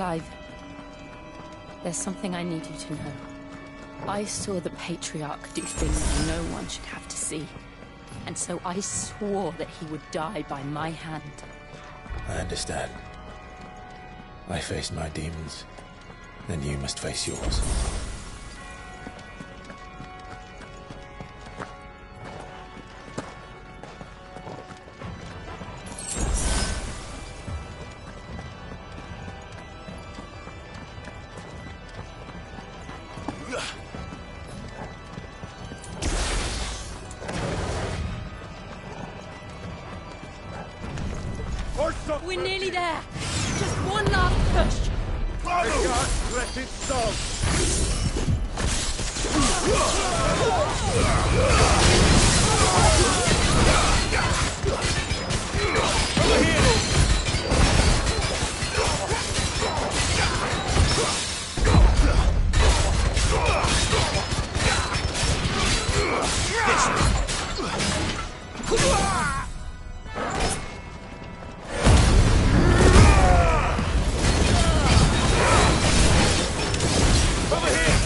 Clive, there's something I need you to know. I saw the Patriarch do things no one should have to see. And so I swore that he would die by my hand. I understand. I faced my demons, then you must face yours. We're nearly there. Just one last push. Let it so. Over here.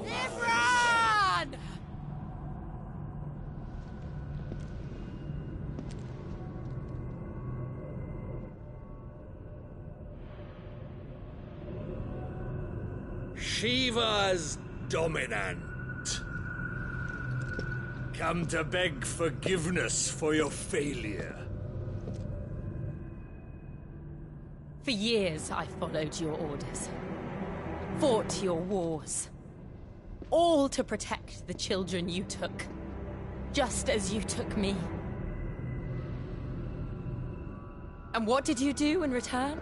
Imran! Shiva's dominant. Come to beg forgiveness for your failure. For years I followed your orders. Fought your wars. All to protect the children you took. Just as you took me. And what did you do in return?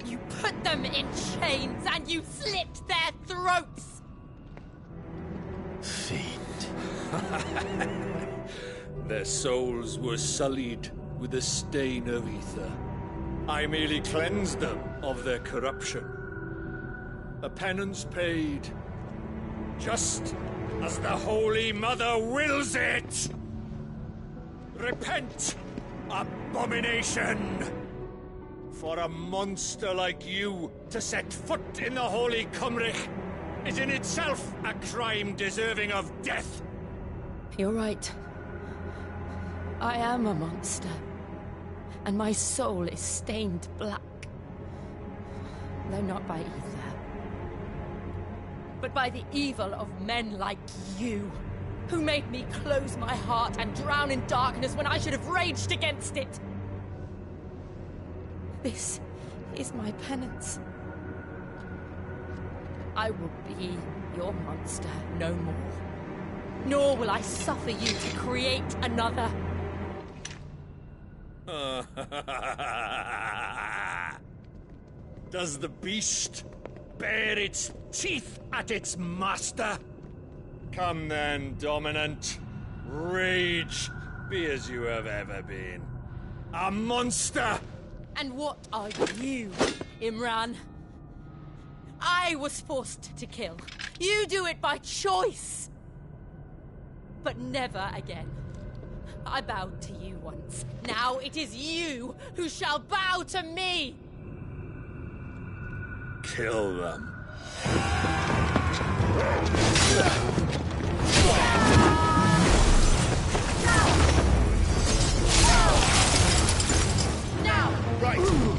You put them in chains and you slit their throats! Fiend. Their souls were sullied with the stain of ether. I merely cleansed them of their corruption. A penance paid, just as the Holy Mother wills it! Repent, abomination! For a monster like you to set foot in the Holy Cymric is in itself a crime deserving of death! You're right. I am a monster. And my soul is stained black. Though not by ether. But by the evil of men like you, who made me close my heart and drown in darkness when I should have raged against it. This is my penance. I will be your monster no more. Nor will I suffer you to create another. Does the beast bare its teeth at its master? Come then, dominant. Rage, be as you have ever been. A monster! And what are you, Imran? I was forced to kill. You do it by choice. But never again. I bowed to you once. Now it is you who shall bow to me! Kill them. Now! Right!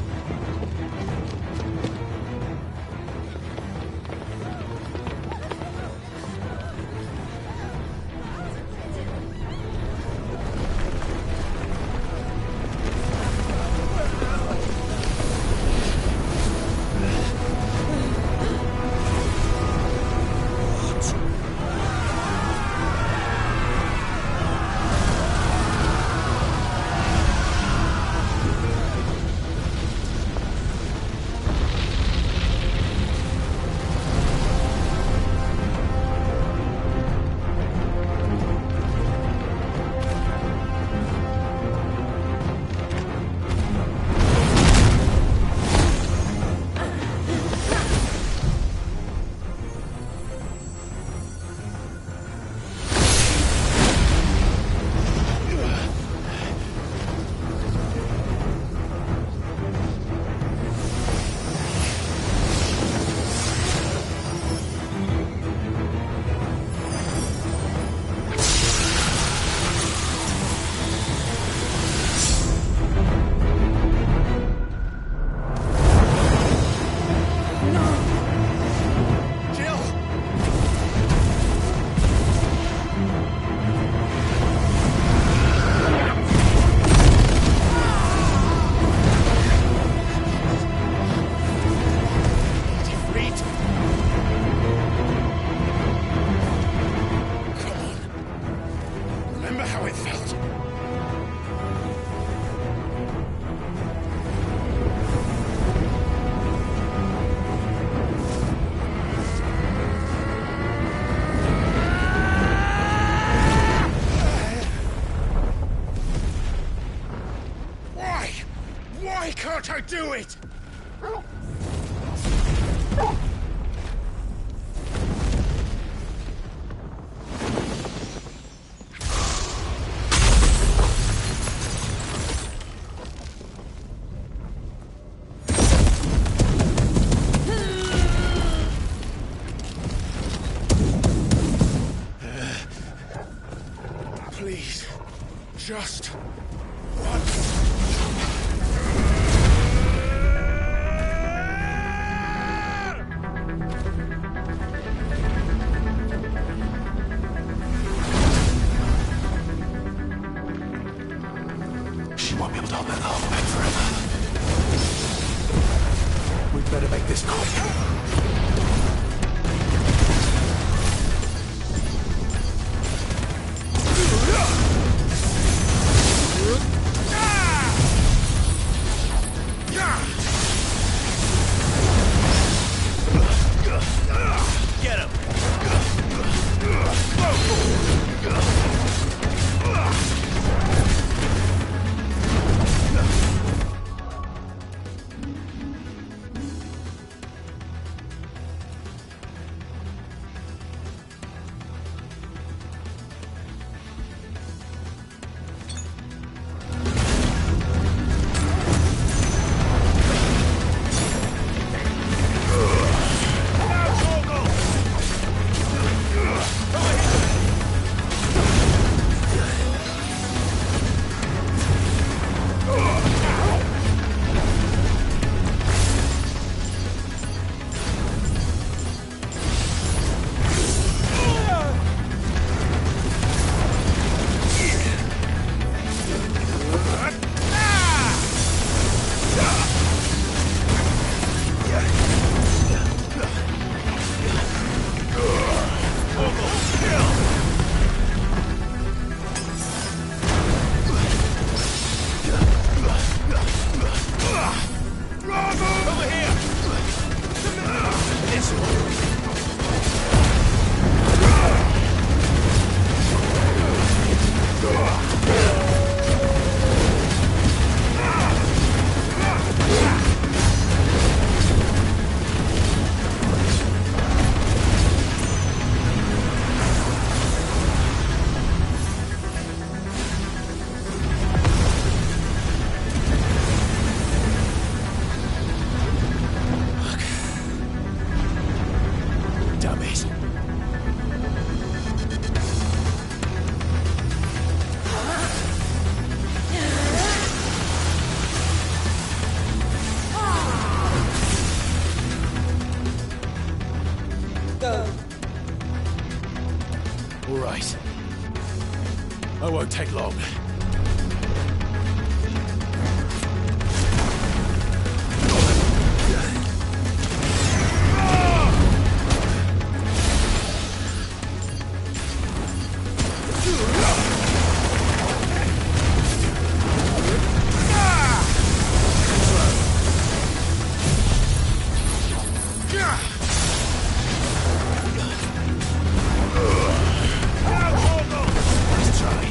Can't I do it? She won't be able to hold that hole back forever. We'd better make this quick. Get him! All right. I won't take long. Nice try.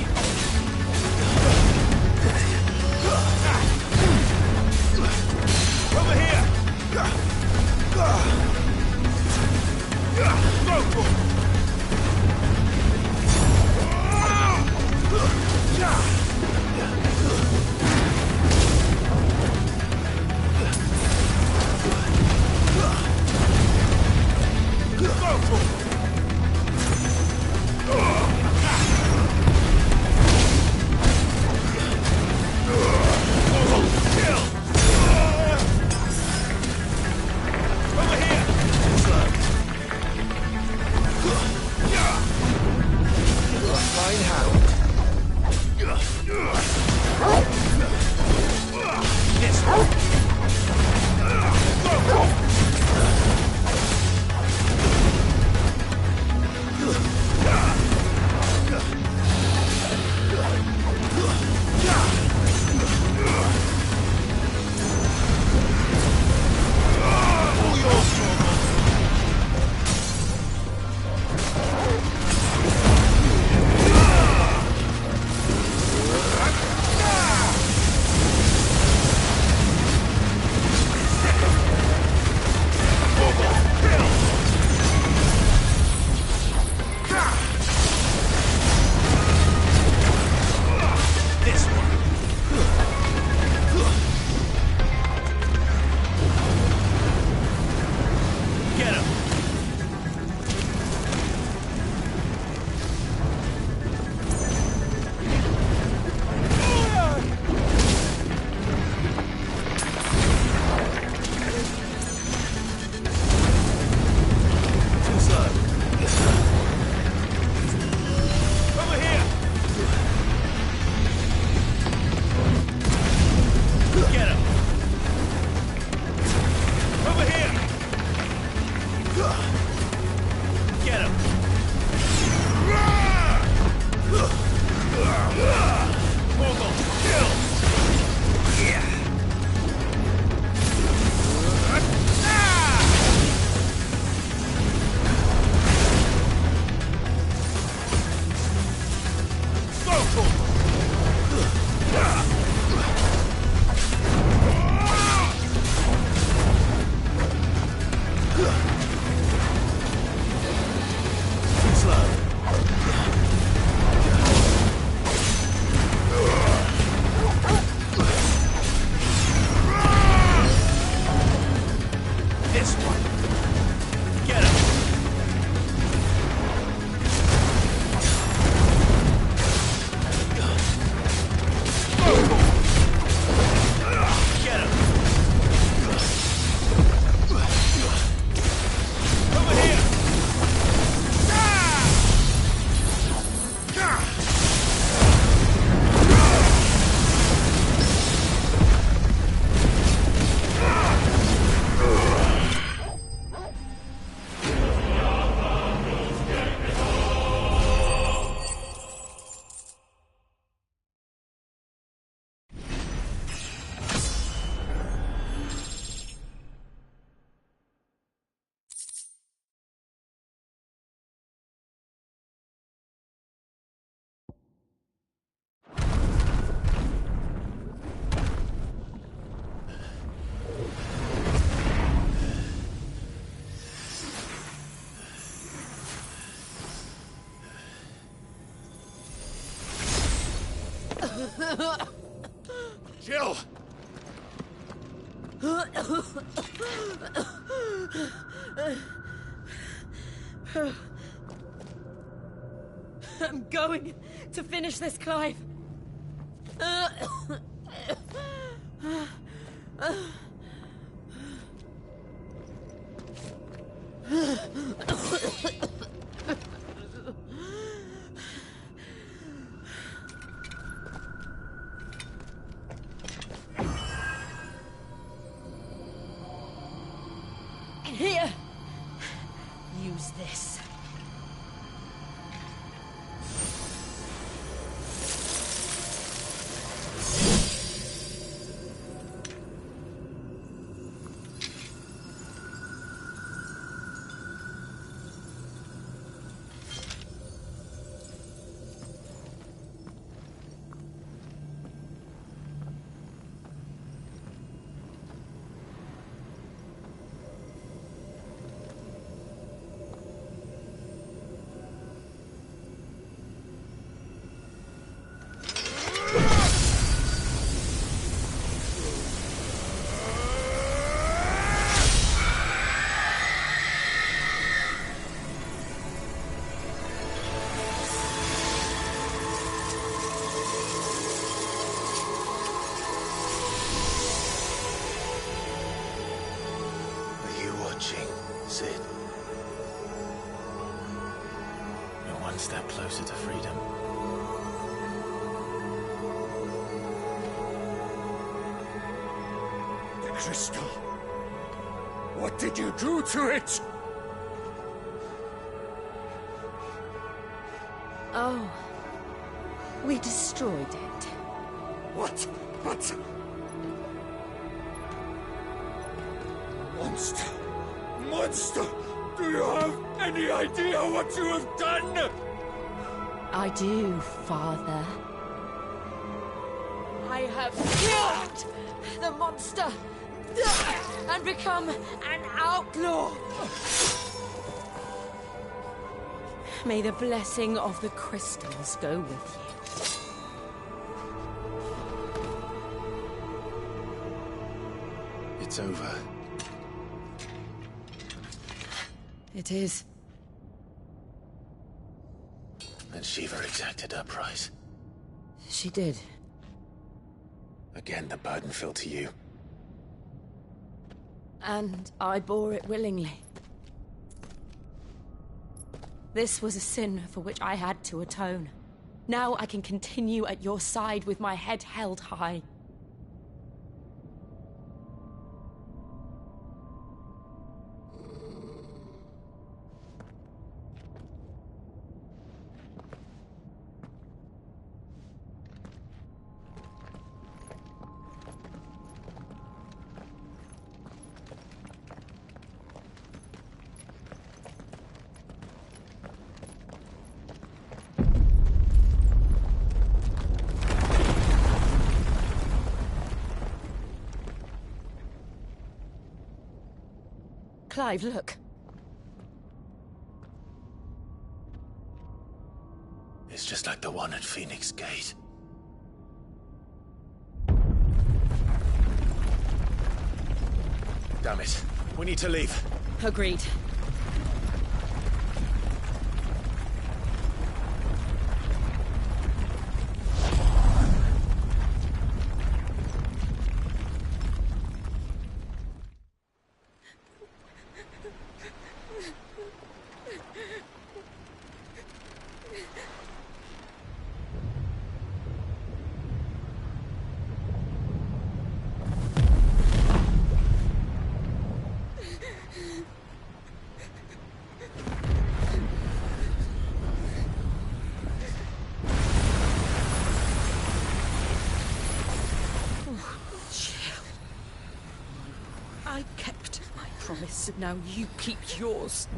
Jill! I'm going to finish this, Clive. Here! Use this. Sid. You're one step closer to freedom. The crystal. What did you do to it? Oh. We destroyed it. What? But... Monster! Monster! Do you have any idea what you have done? I do, Father. I have killed the monster and become an outlaw. May the blessing of the crystals go with you. It's over. It is. And Shiva exacted her price. She did. Again, the burden fell to you. And I bore it willingly. This was a sin for which I had to atone. Now I can continue at your side with my head held high. Clive, look. It's just like the one at Phoenix Gate. Damn it. We need to leave. Agreed. I kept my promise, and now you keep yours.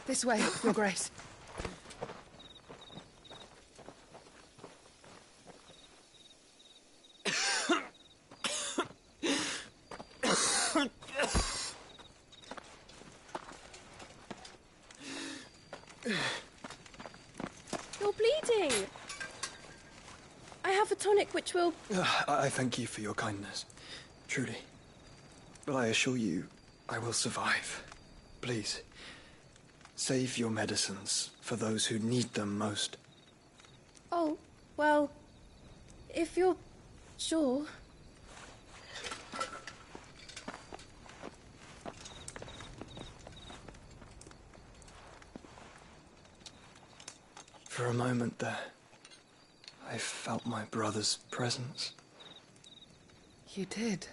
This way, Your Grace. You're bleeding. I have a tonic which will... I thank you for your kindness, truly. But I assure you, I will survive. Please, save your medicines for those who need them most. Oh, well, if you're sure... For a moment there, I felt my brother's presence. You did?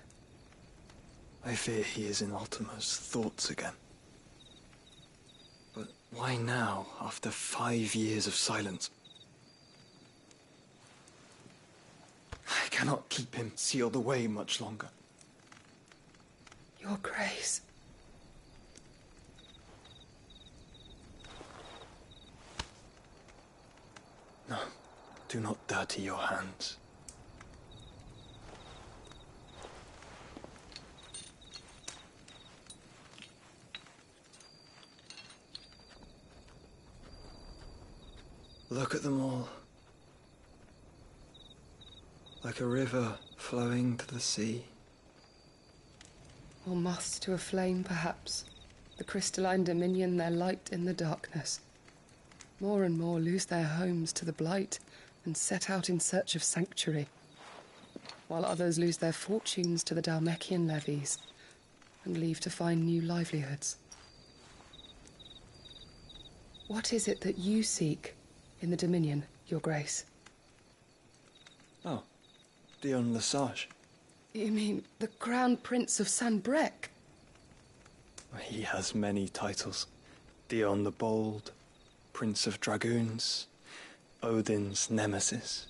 I fear he is in Ultima's thoughts again. But why now, after 5 years of silence? I cannot keep him sealed away much longer. Your Grace. No, do not dirty your hands. Look at them all. Like a river flowing to the sea. Or moths to a flame, perhaps. The crystalline dominion their light in the darkness. More and more lose their homes to the blight and set out in search of sanctuary, while others lose their fortunes to the Dhalmekian levies and leave to find new livelihoods. What is it that you seek in the Dominion, Your Grace? Oh, Dion Lesage. You mean the Crown Prince of Sanbrec? He has many titles. Dion the Bold, Prince of Dragoons, Odin's Nemesis,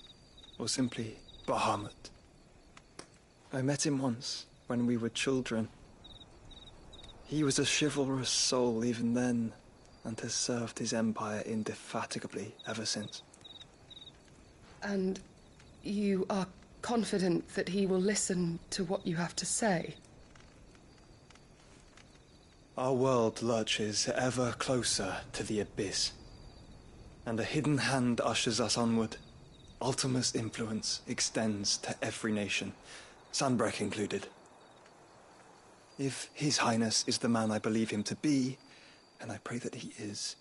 or simply Bahamut. I met him once, when we were children. He was a chivalrous soul even then, and has served his empire indefatigably ever since. And you are confident that he will listen to what you have to say? Our world lurches ever closer to the abyss, and a hidden hand ushers us onward. Ultima's influence extends to every nation, Sanbrec included. If His Highness is the man I believe him to be, and I pray that he is,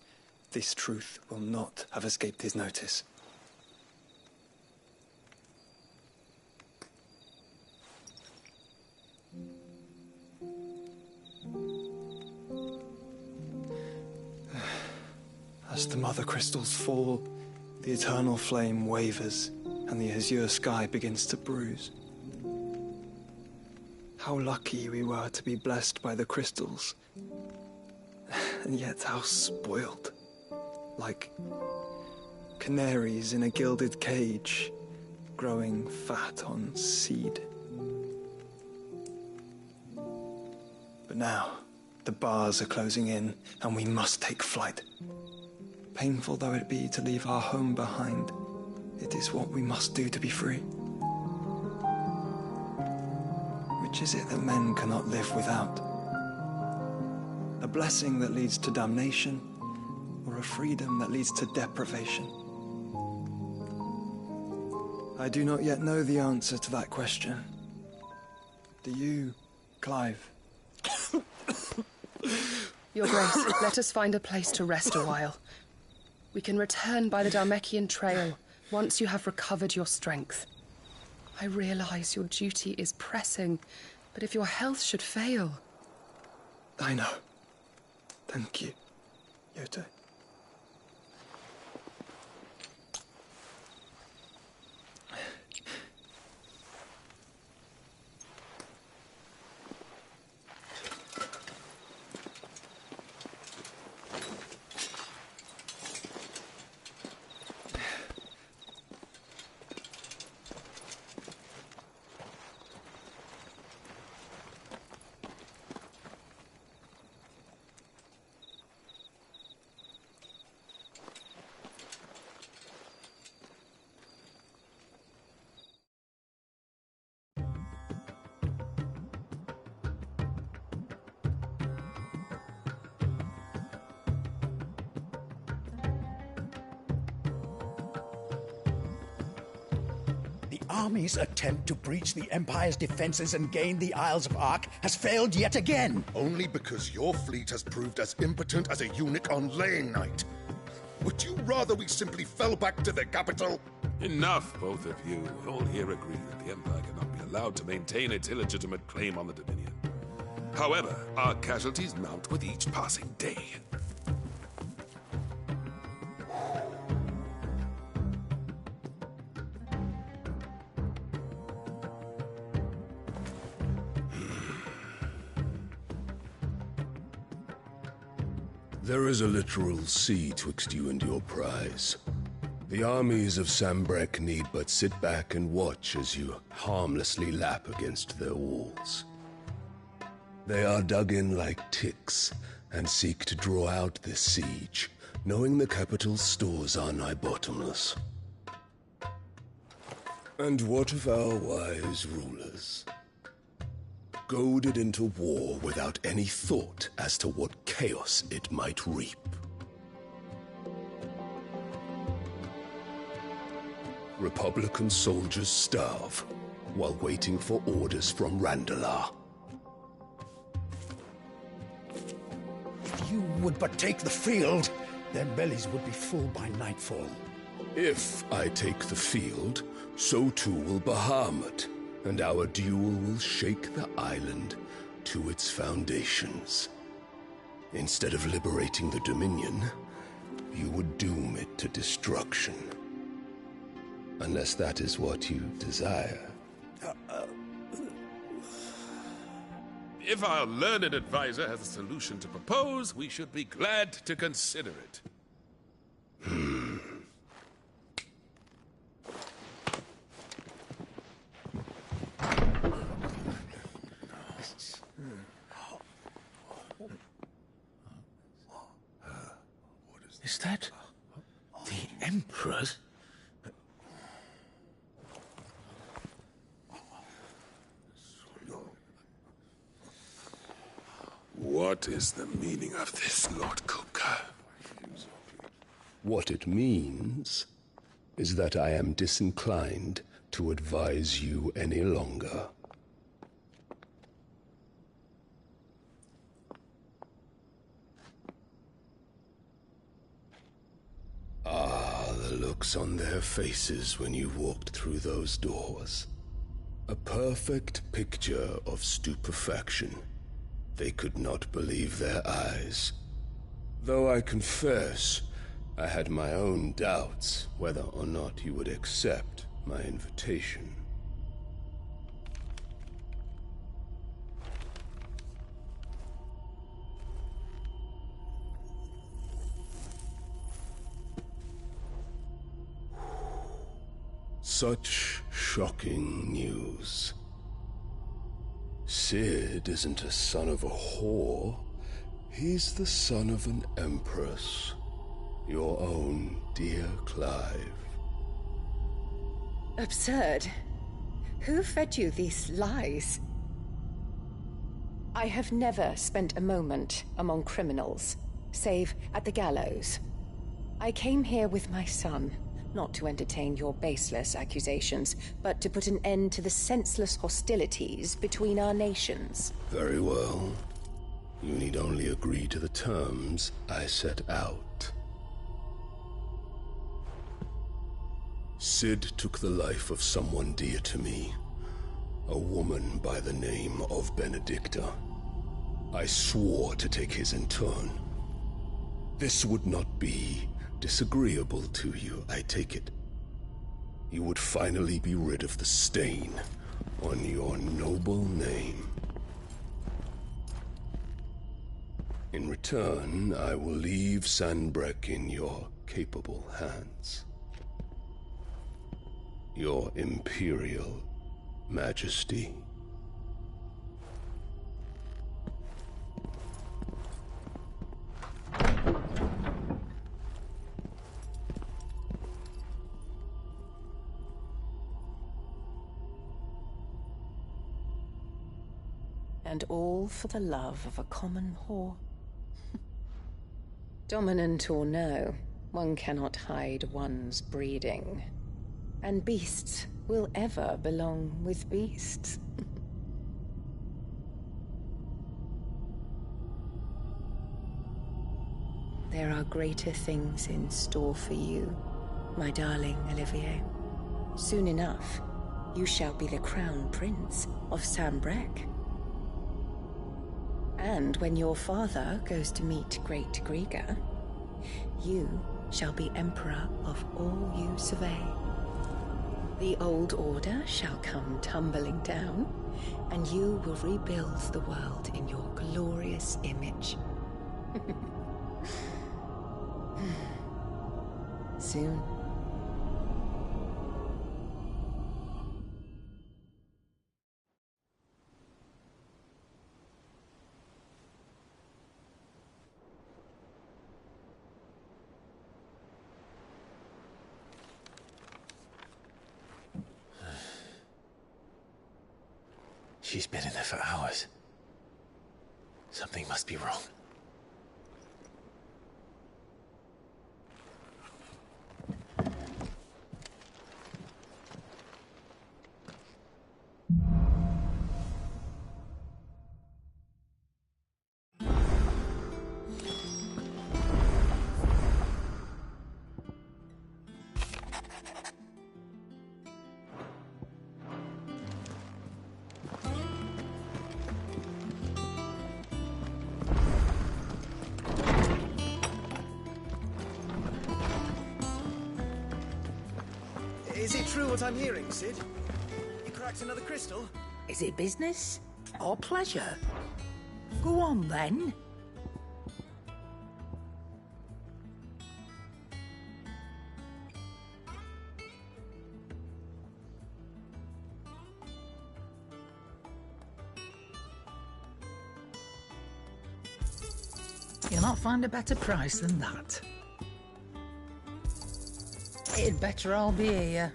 this truth will not have escaped his notice. As the mother crystals fall, the eternal flame wavers, and the azure sky begins to bruise. How lucky we were to be blessed by the crystals, and yet how spoiled. Like canaries in a gilded cage, growing fat on seed. But now, the bars are closing in, and we must take flight. Painful though it be to leave our home behind, it is what we must do to be free. Which is it that men cannot live without? A blessing that leads to damnation, or a freedom that leads to deprivation? I do not yet know the answer to that question. Do you, Clive? Your Grace, let us find a place to rest a while. We can return by the Dhalmekian trail once you have recovered your strength. I realize your duty is pressing, but if your health should fail... I know. Thank you, Yote. army's attempt to breach the Empire's defenses and gain the Isles of Ark has failed yet again. Only because your fleet has proved as impotent as a eunuch on laying night. Would you rather we simply fell back to the capital? Enough, both of you. All here agree that the Empire cannot be allowed to maintain its illegitimate claim on the Dominion. However, our casualties mount with each passing day. There is a literal sea twixt you and your prize. The armies of Sambrek need but sit back and watch as you harmlessly lap against their walls. They are dug in like ticks and seek to draw out this siege, knowing the capital's stores are nigh bottomless. And what of our wise rulers? Goaded into war without any thought as to what chaos it might reap. Republican soldiers starve while waiting for orders from Randalar. If you would but take the field, their bellies would be full by nightfall. If I take the field, so too will Bahamut, and our duel will shake the island to its foundations. Instead of liberating the Dominion, you would doom it to destruction. Unless that is what you desire. If our learned advisor has a solution to propose, we should be glad to consider it. Is that the Emperor's? What is the meaning of this, Lord Kupka? What it means is that I am disinclined to advise you any longer. The looks on their faces when you walked through those doors. A perfect picture of stupefaction. They could not believe their eyes. Though I confess, I had my own doubts whether or not you would accept my invitation. Such shocking news. Sid isn't a son of a whore. He's the son of an empress. Your own dear Clive. Absurd. Who fed you these lies? I have never spent a moment among criminals, save at the gallows. I came here with my son, not to entertain your baseless accusations, but to put an end to the senseless hostilities between our nations. Very well. You need only agree to the terms I set out. Sid took the life of someone dear to me, a woman by the name of Benedicta. I swore to take his in turn. This would not be disagreeable to you, I take it. You would finally be rid of the stain on your noble name. In return, I will leave Sanbrek in your capable hands. Your Imperial Majesty. And all for the love of a common whore. Dominant or no, one cannot hide one's breeding. And beasts will ever belong with beasts. There are greater things in store for you, my darling Olivier. Soon enough, you shall be the crown prince of Sambrec. And when your father goes to meet Great Grieger, you shall be emperor of all you survey. The old order shall come tumbling down, and you will rebuild the world in your glorious image. Soon. She's been in there for hours. Something must be wrong. Is it true what I'm hearing, Sid? You cracked another crystal? Is it business or pleasure? Go on, then. You'll not find a better price than that. It'd better all be here.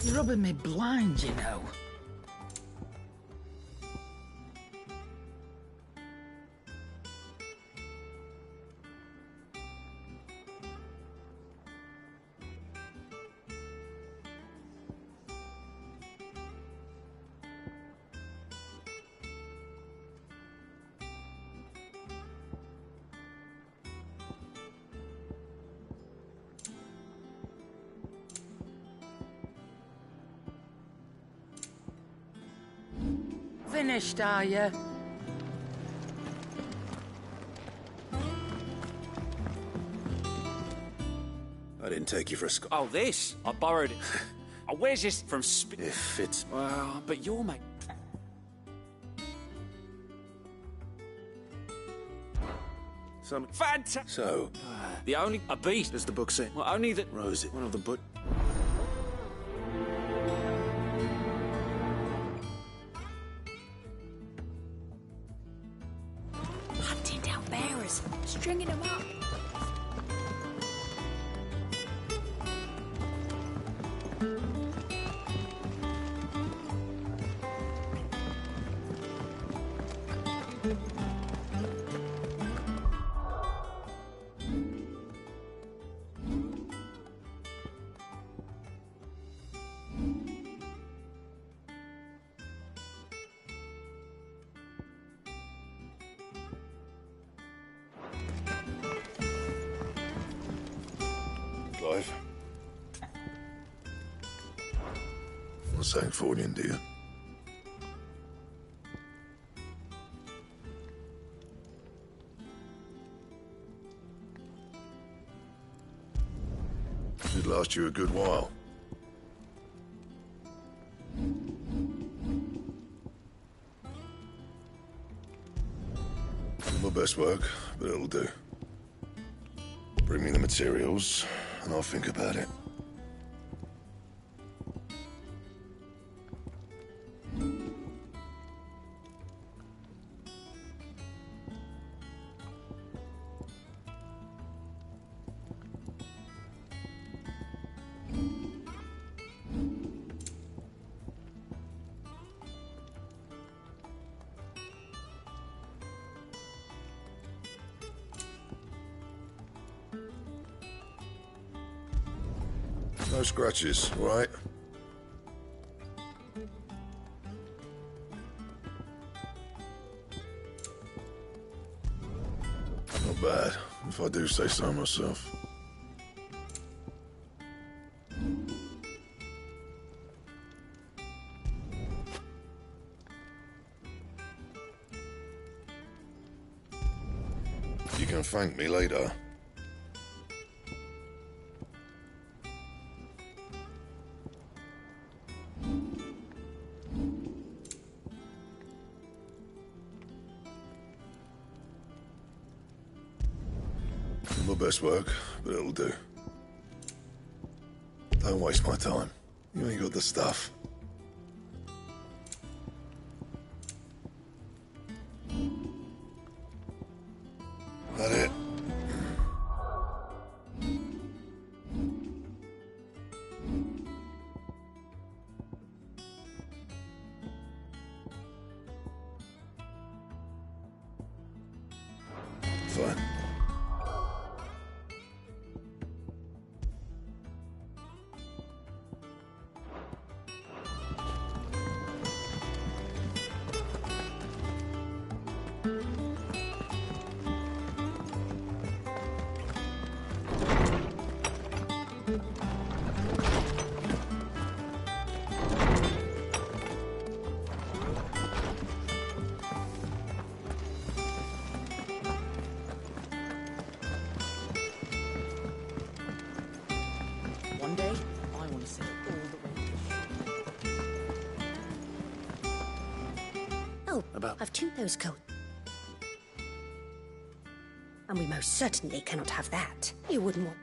You're rubbing me blind, you know. Finished, are you? I didn't take you for a sc— Oh, this? I borrowed it. Oh, where's this from If it's— Well, but you're mate. Some— Fantastic. So, The only... A beast, as the book said. Well, only that... Rosie, One of the but... Hunting down bearers, stringing them up. Clive. What's St. Fornian, dear? Should last you a good while. Not my best work, but it'll do. Bring me the materials, and I'll think about it. No scratches, all right? Not bad, if I do say so myself. You can thank me later. My best work, but it'll do. Don't waste my time. You ain't got the stuff. That it? Fine. One day, I want to sail all the way. Oh, I've tuned those codes. And we most certainly cannot have that. You wouldn't want...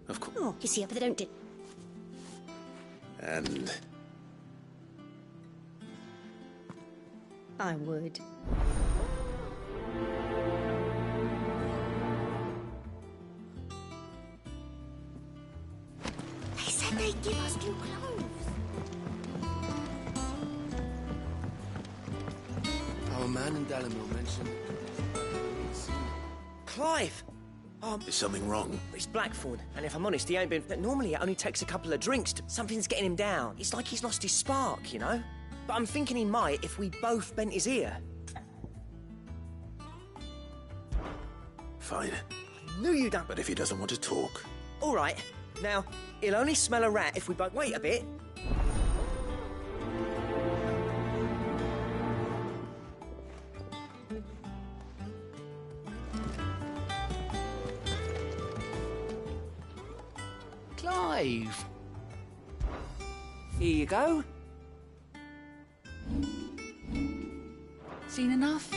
Of course. Oh, you see, but they don't And I would. They said they'd give us new clothes. Our man in Dalamil mentioned... Clive! is something wrong? It's Blackthorn, and if I'm honest, he ain't been... Normally it only takes a couple of drinks to... Something's getting him down. It's like he's lost his spark, you know? But I'm thinking he might if we both bent his ear. Fine. I knew you'd... But if he doesn't want to talk... All right. Now, he'll only smell a rat if we both... Wait a bit. Clive! Here you go. Seen enough?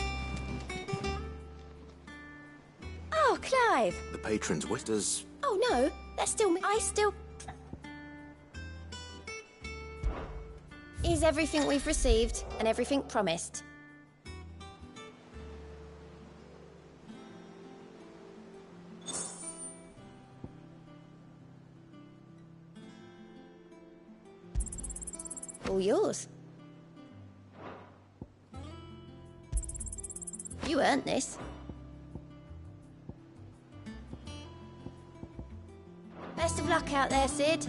Oh, Clive! The patrons, what does... Oh, no. That's still me. I still... Is everything we've received and everything promised? All yours. You earned this. Best of luck out there, Sid.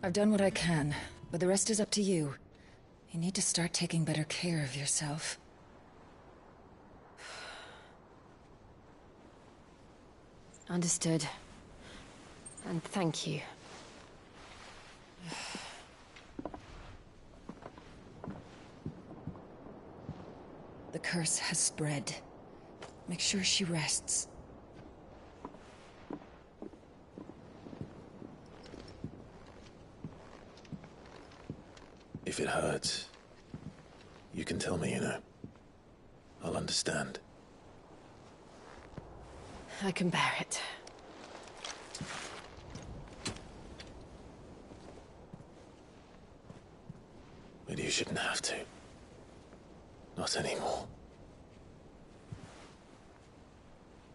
I've done what I can, but the rest is up to you. You need to start taking better care of yourself. Understood. And thank you. The curse has spread. Make sure she rests. If it hurts, you can tell me, you know. I'll understand. I can bear it. But you shouldn't have to. Not anymore.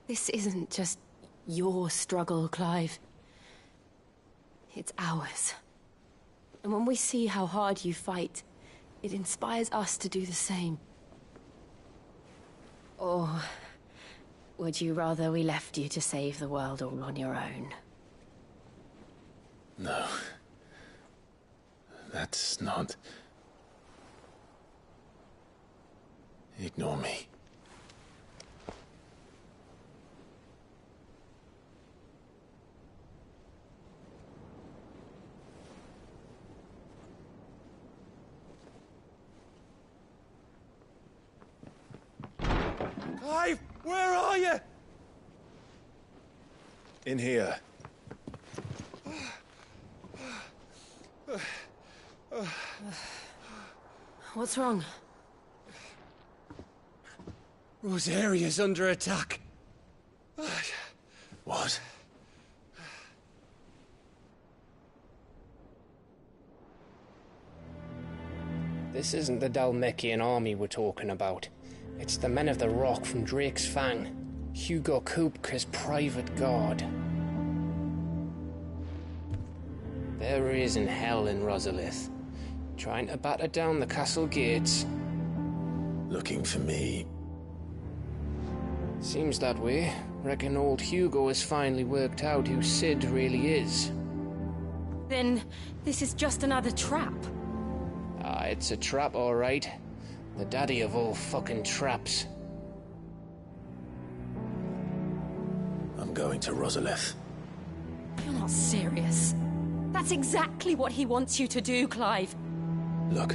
This isn't just your struggle, Clive. It's ours. And when we see how hard you fight, it inspires us to do the same. Or would you rather we left you to save the world all on your own? No. That's not... Ignore me. Clive, where are you? In here. What's wrong? Rosaria's under attack. What? This isn't the Dalmekian army we're talking about. It's the men of the Rock from Drake's Fang. Hugo Kupka's private guard. There he is in hell in Rosalith, trying to batter down the castle gates. Looking for me? Seems that way. Reckon old Hugo has finally worked out who Sid really is. Then this is just another trap. Ah, it's a trap, all right. The daddy of all fucking traps. I'm going to Rosalith. You're not serious. That's exactly what he wants you to do, Clive. Look,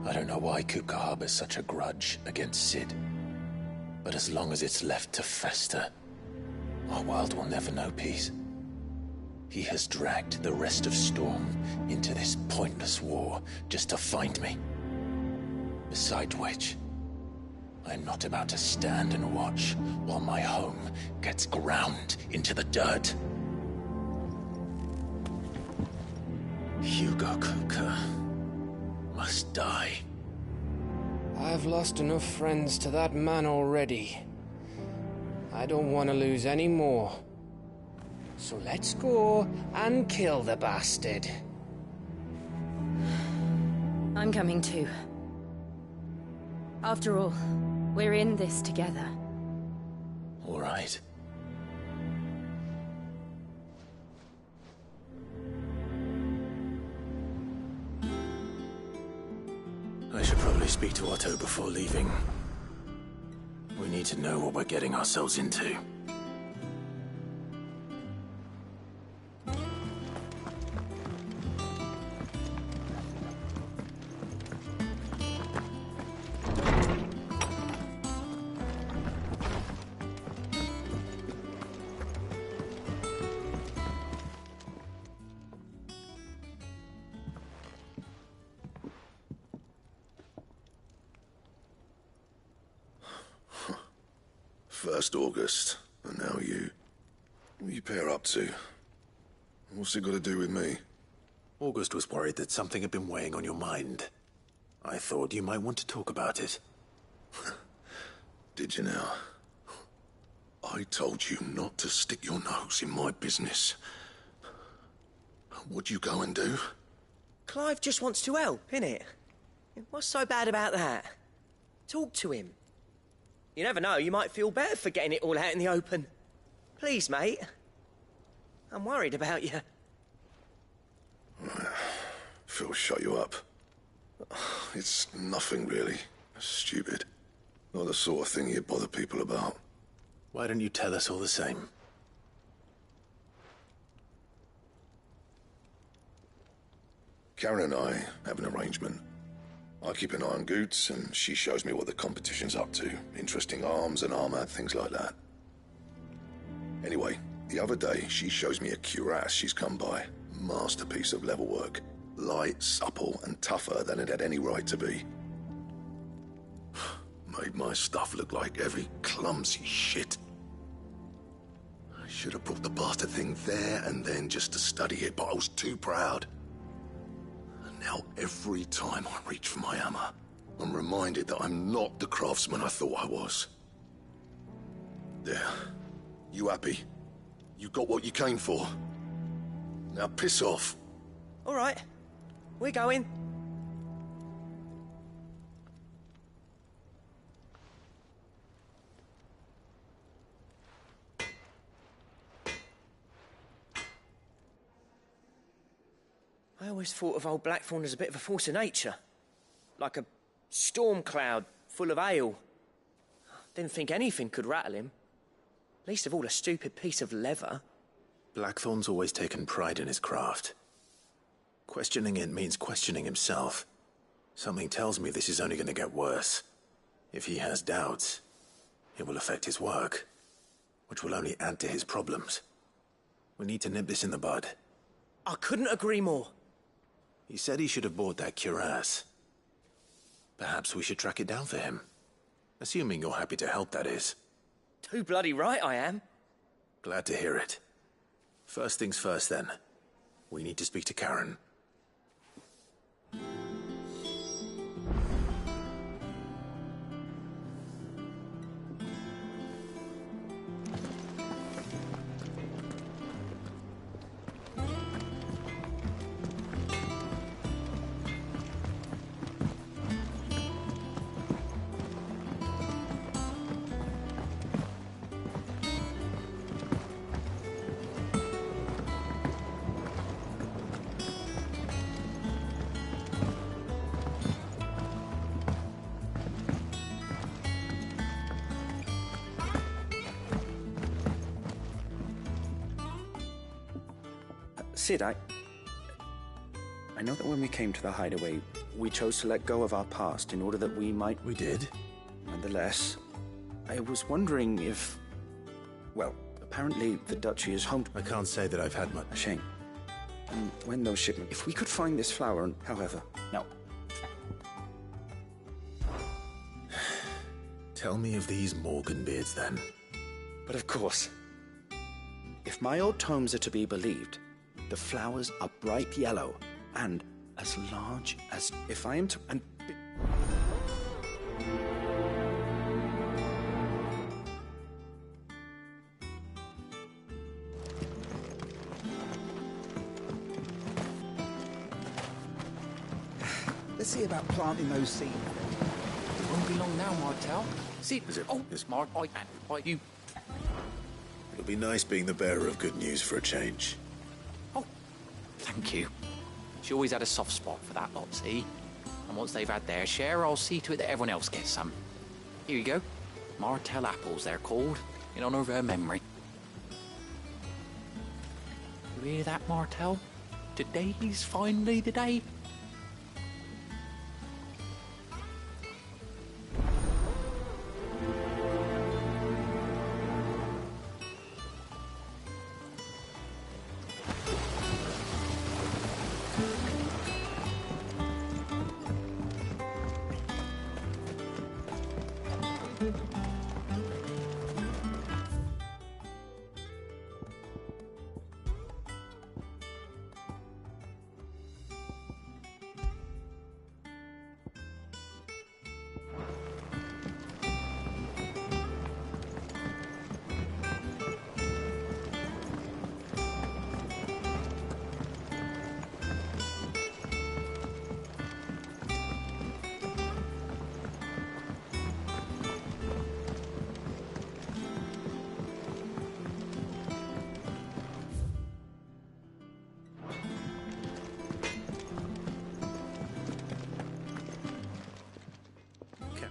I don't know why Kupka harbors such a grudge against Sid. But as long as it's left to fester, our world will never know peace. He has dragged the rest of Storm into this pointless war just to find me. Besides which, I'm not about to stand and watch while my home gets ground into the dirt. Hugo Kupka must die. I've lost enough friends to that man already. I don't want to lose any more. So let's go and kill the bastard. I'm coming too. After all, we're in this together. All right. I should probably speak to Otto before leaving. We need to know what we're getting ourselves into. First August, and now you. What are you pair up to? What's it got to do with me? August was worried that something had been weighing on your mind. I thought you might want to talk about it. Did you now? I told you not to stick your nose in my business. What'd you go and do? Clive just wants to help, innit? What's so bad about that? Talk to him. You never know, you might feel better for getting it all out in the open. Please, mate. I'm worried about you. Phil shut you up. It's nothing really. Stupid. Not the sort of thing you bother people about. Why don't you tell us all the same? Karen and I have an arrangement. I keep an eye on Goots, and she shows me what the competition's up to. Interesting arms and armor, things like that. Anyway, the other day, she shows me a cuirass she's come by. Masterpiece of level work. Light, supple, and tougher than it had any right to be. Made my stuff look like heavy, clumsy shit. I should have brought the bastard thing there and then just to study it, but I was too proud. And now every time I reach for my hammer, I'm reminded that I'm not the craftsman I thought I was. There. You happy? You got what you came for. Now piss off. All right. We're going. I always thought of old Blackthorn as a bit of a force of nature. Like a storm cloud full of ale. Didn't think anything could rattle him. Least of all a stupid piece of leather. Blackthorn's always taken pride in his craft. Questioning it means questioning himself. Something tells me this is only going to get worse. If he has doubts, it will affect his work, which will only add to his problems. We need to nip this in the bud. I couldn't agree more. He said he should have bought that cuirass. Perhaps we should track it down for him. Assuming you're happy to help, that is. Too bloody right I am. Glad to hear it. First things first, then. We need to speak to Karen. Sid, I know that when we came to the hideaway, we chose to let go of our past in order that we might... We did? Nonetheless, I was wondering if... Well, apparently the Duchy is home... I can't say that I've had much... A shame. And when those shipments... If we could find this flower and... However, no. Tell me of these Morgan beards, then. But of course. If my old tomes are to be believed... The flowers are bright yellow, and as large as if I am to... And let's see about planting those seeds. It won't be long now, Martel. See, Is it? Oh, Is... Mark, you... It'll be nice being the bearer of good news for a change. Thank you. She always had a soft spot for that lot, see? And once they've had their share, I'll see to it that everyone else gets some. Here you go. Martel apples, they're called, in honor of her memory. You hear that, Martel? Today's finally the day.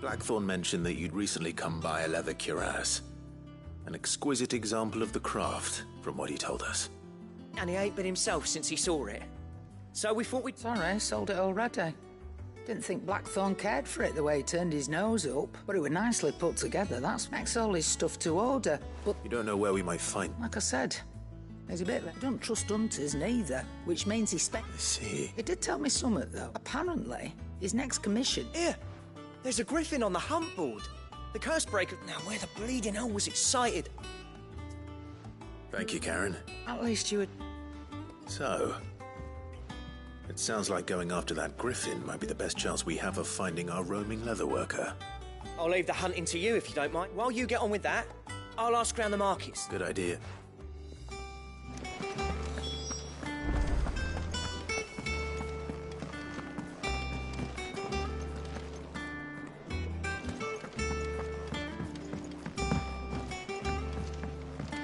Blackthorn mentioned that you'd recently come by a leather cuirass. An exquisite example of the craft, from what he told us. And he ain't been himself since he saw it. So we thought we'd... Sorry, sold it already. Didn't think Blackthorn cared for it the way he turned his nose up, but it was nicely put together. That makes all his stuff to order. But you don't know where we might find... Like I said, there's a bit of... I don't trust hunters neither, which means he I see. He did tell me something, though. Apparently, his next commission... Here! There's a griffin on the hunt board. The curse breaker... Now, where the bleeding hell was excited? Thank you, Karen. At least you would... So... It sounds like going after that griffin might be the best chance we have of finding our roaming leatherworker. I'll leave the hunting to you if you don't mind. While you get on with that, I'll ask around the markets. Good idea.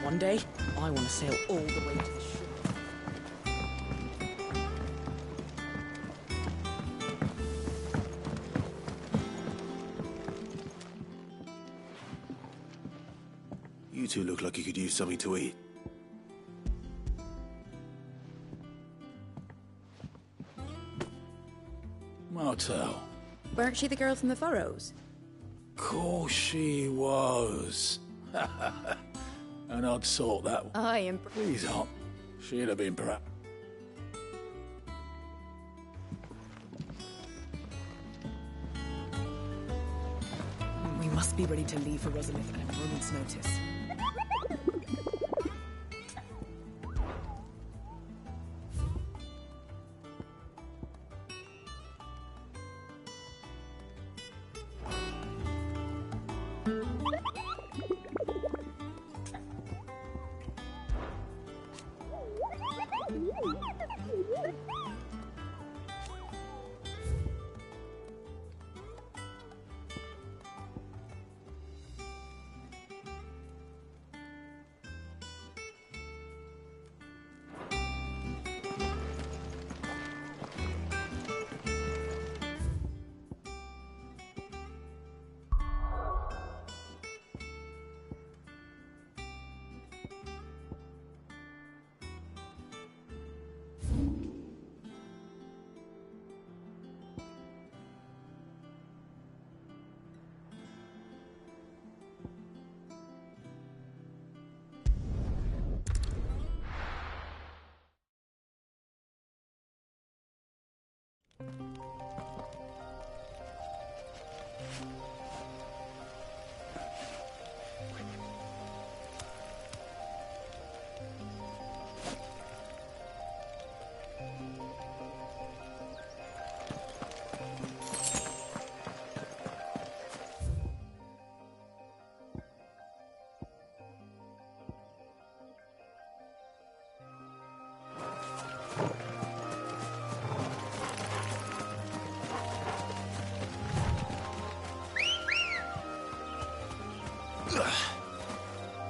One day, I want to sail all the way to the shore. You two look like you could use something to eat. Martel. Weren't she the girl from the Furrows? Course she was. And I'd sort that one. I am... Please, Aunt. She'd have been perhaps... We must be ready to leave for Rosalith at a moment's notice.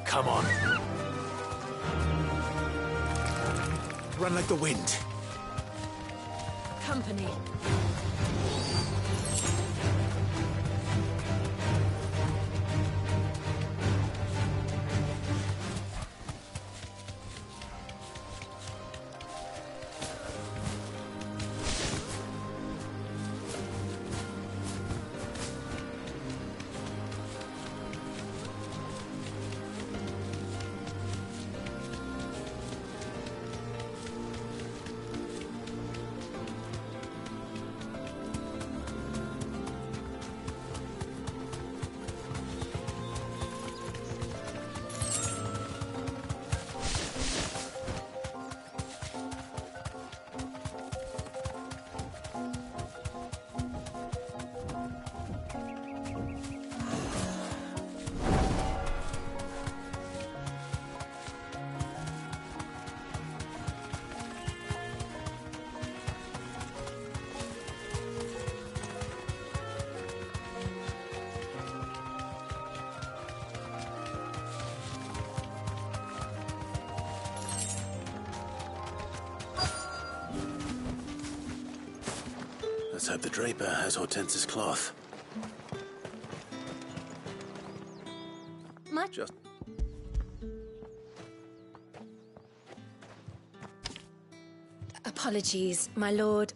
Come on. Run like the wind. Company. Let's hope the draper has Hortense's cloth. My... Just... Apologies, my lord.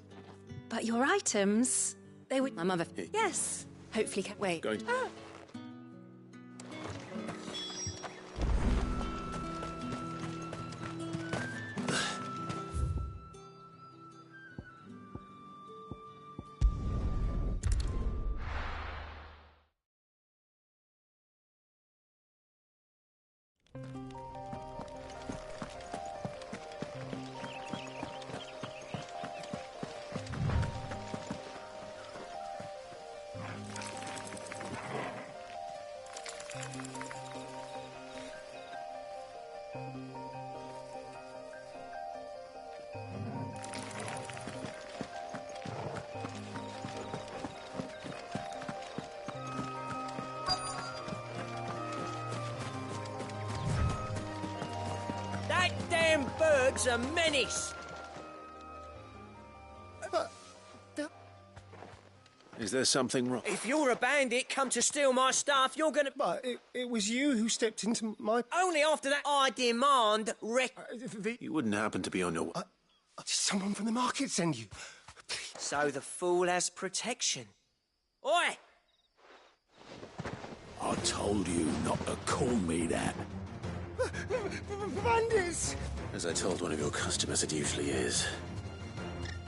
But your items, they would... My mother... Yes. Hopefully... Wait. Going... Ah. That damn bird's a menace! Is there something wrong? If you're a bandit come to steal my stuff, you're gonna... But it was you who stepped into my... Only after that I demand You wouldn't happen to be on your... Did someone from the market send you? So the fool has protection. Oi! I told you not to call me that. Bandits! As I told one of your customers, it usually is.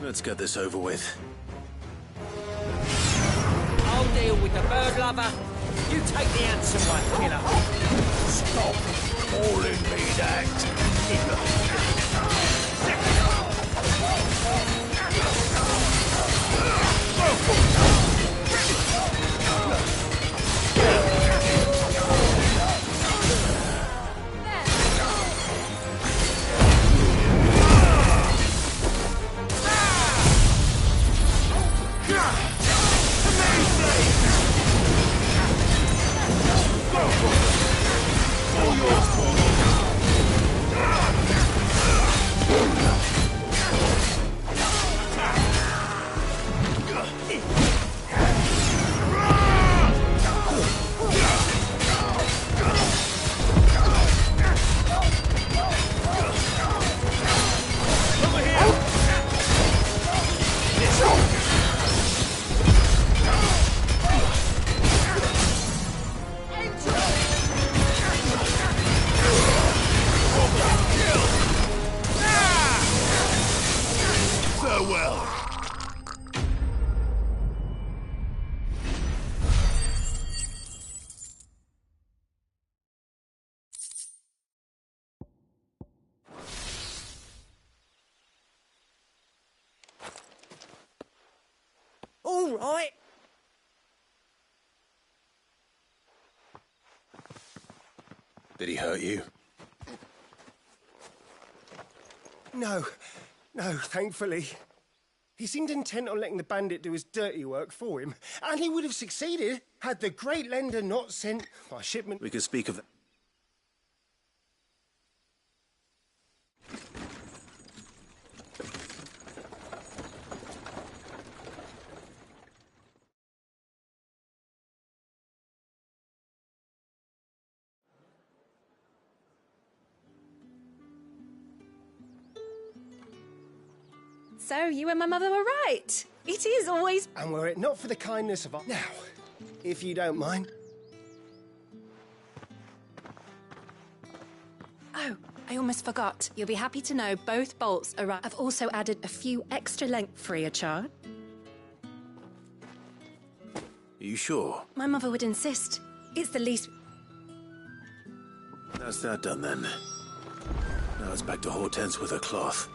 Let's get this over with. I'll deal with the bird lover. You take the handsome one, killer. Stop calling me that. Farewell. All right. Did he hurt you? No, thankfully. He seemed intent on letting the bandit do his dirty work for him, and he would have succeeded had the great lender not sent my shipment. We could speak of that. So you and my mother were right. It is always... And were it not for the kindness of our... Now, if you don't mind. Oh, I almost forgot. You'll be happy to know both bolts arrive. I've also added a few extra length free of charge. Are you sure? My mother would insist. It's the least... That's that done then. Now it's back to Hortense with her cloth.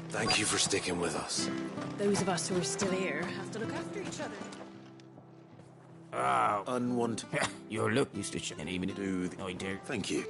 Thank you for sticking with us. Those of us who are still here have to look after each other. Unwanted. Your look used to and even do the idea. Thank you.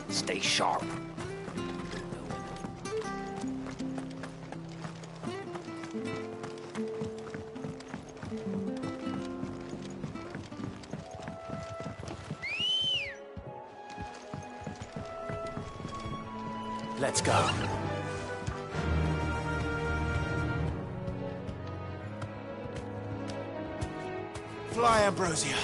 Stay sharp. Let's go. Fly, Ambrosia.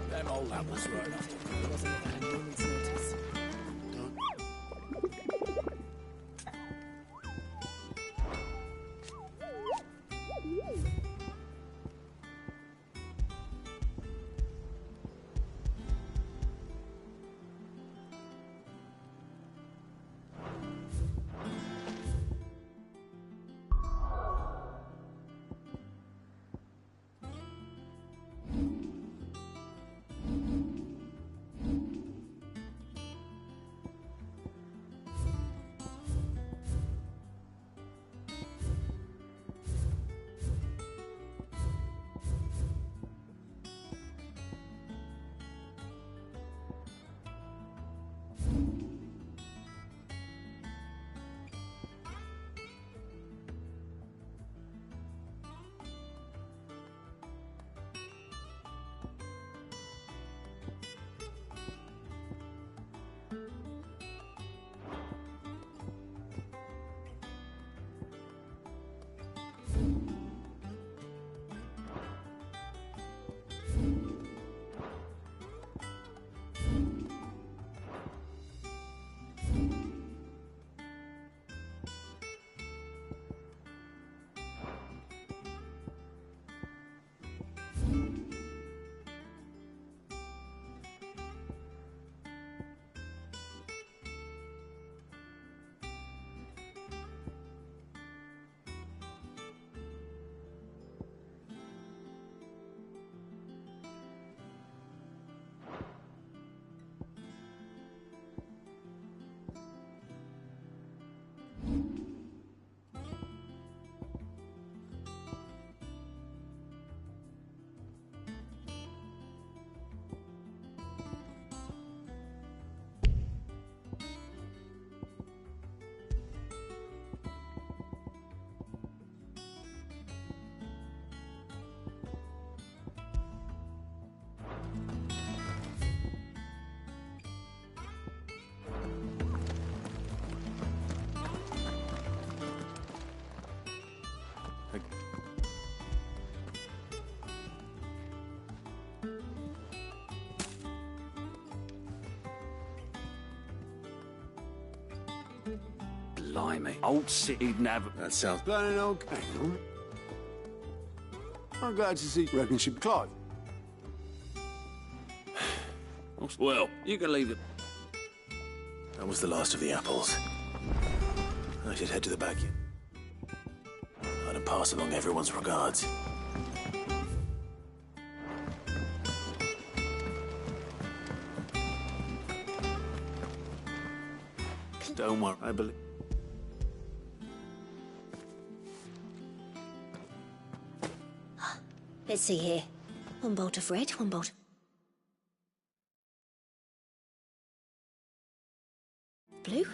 Them old apples were enough to put Rosalind at a moment's notice. Blimey. Old City never... That sounds plain okay. I'm glad to see. Reckon she'd be Clive. Well, you can leave it. That was the last of the apples. I should head to the back. I'd pass along everyone's regards. Don't worry, I believe... Let's see here. One bolt of red, one bolt... blue?